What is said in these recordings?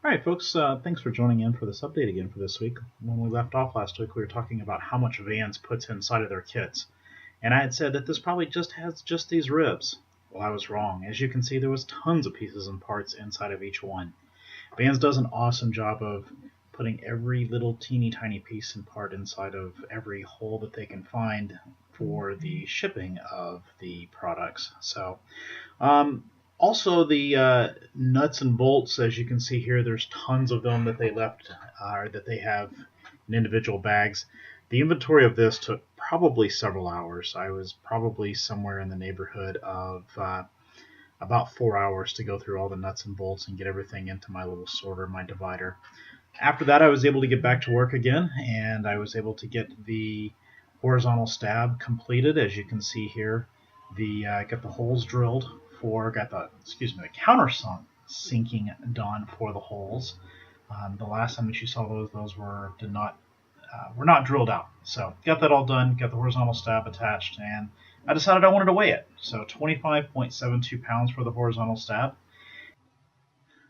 Alright folks, thanks for joining in for this update again for this week. When we left off last week we were talking about how much Vans puts inside of their kits. And I had said that this probably just has just these ribs. Well, I was wrong. As you can see, there was tons of pieces and parts inside of each one. Vans does an awesome job of putting every little teeny tiny piece and part inside of every hole that they can find for the shipping of the products. So, also, the nuts and bolts, as you can see here, there's tons of them that they left, that they have in individual bags. The inventory of this took probably several hours. I was probably somewhere in the neighborhood of about 4 hours to go through all the nuts and bolts and get everything into my little sorter, my divider. After that, I was able to get back to work again, and I was able to get the horizontal stab completed. As you can see here, got the holes drilled. Got the countersunk sinking done for the holes. The last time that you saw those were not drilled out. So got that all done, got the horizontal stab attached, and I decided I wanted to weigh it. So 25.72 pounds for the horizontal stab.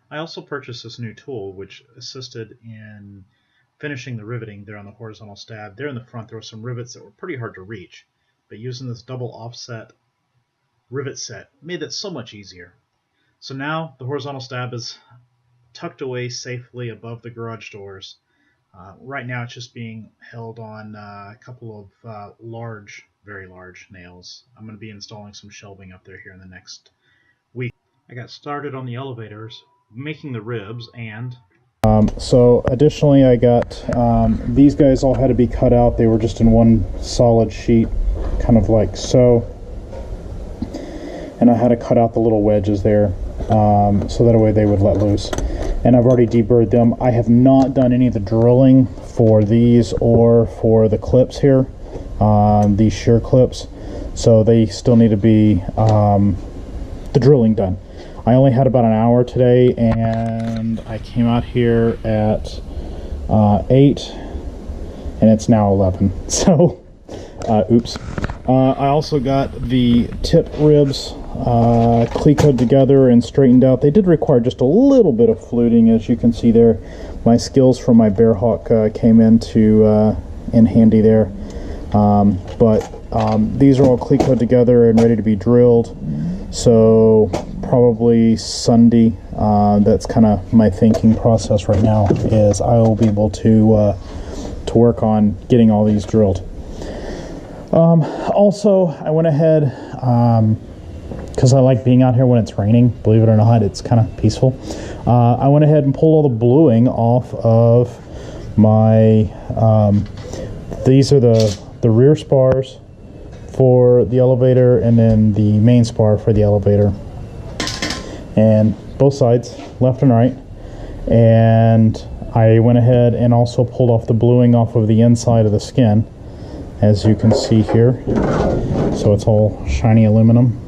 I also purchased this new tool which assisted in finishing the riveting there on the horizontal stab. There in the front there were some rivets that were pretty hard to reach, but using this double offset rivet set made that so much easier. So now the horizontal stab is tucked away safely above the garage doors. Right now it's just being held on a couple of very large nails. I'm going to be installing some shelving up there here in the next week. I got started on the elevators, making the ribs, and so additionally I got these guys all had to be cut out. They were just in one solid sheet, kind of like so. And I had to cut out the little wedges there, so that way they would let loose. And I've already deburred them. I have not done any of the drilling for these or for the clips here, these shear clips, so they still need to be the drilling done. I only had about an hour today, and I came out here at 8, and it's now 11. So, oops. I also got the tip ribs clecoed together and straightened out. They did require just a little bit of fluting, as you can see there. My skills from my Bearhawk came in handy there. These are all clecoed together and ready to be drilled. So probably Sunday. That's kind of my thinking process right now. Is I will be able to work on getting all these drilled. Also, I went ahead, because I like being out here when it's raining, believe it or not, it's kind of peaceful. I went ahead and pulled all the bluing off of my, these are the rear spars for the elevator, and then the main spar for the elevator. And both sides, left and right. And I went ahead and also pulled off the bluing off of the inside of the skin, as you can see here. So it's all shiny aluminum.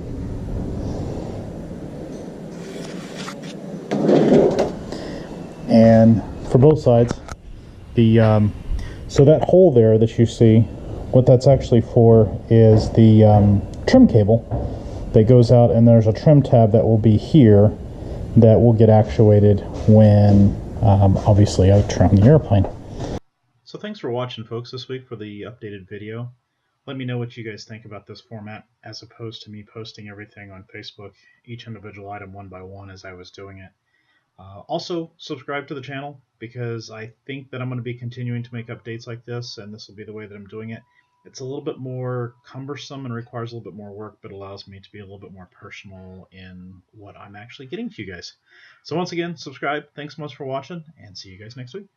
And for both sides, so that hole there that you see, what that's actually for is the trim cable that goes out, and there's a trim tab that will be here that will get actuated when obviously I trim the airplane. So thanks for watching, folks, this week for the updated video. Let me know what you guys think about this format, as opposed to me posting everything on Facebook, each individual item one by one as I was doing it. Also, subscribe to the channel, because I think that I'm going to be continuing to make updates like this, and this will be the way that I'm doing it. It's a little bit more cumbersome and requires a little bit more work, but allows me to be a little bit more personal in what I'm actually getting to you guys. So once again, subscribe. Thanks so much for watching, and see you guys next week.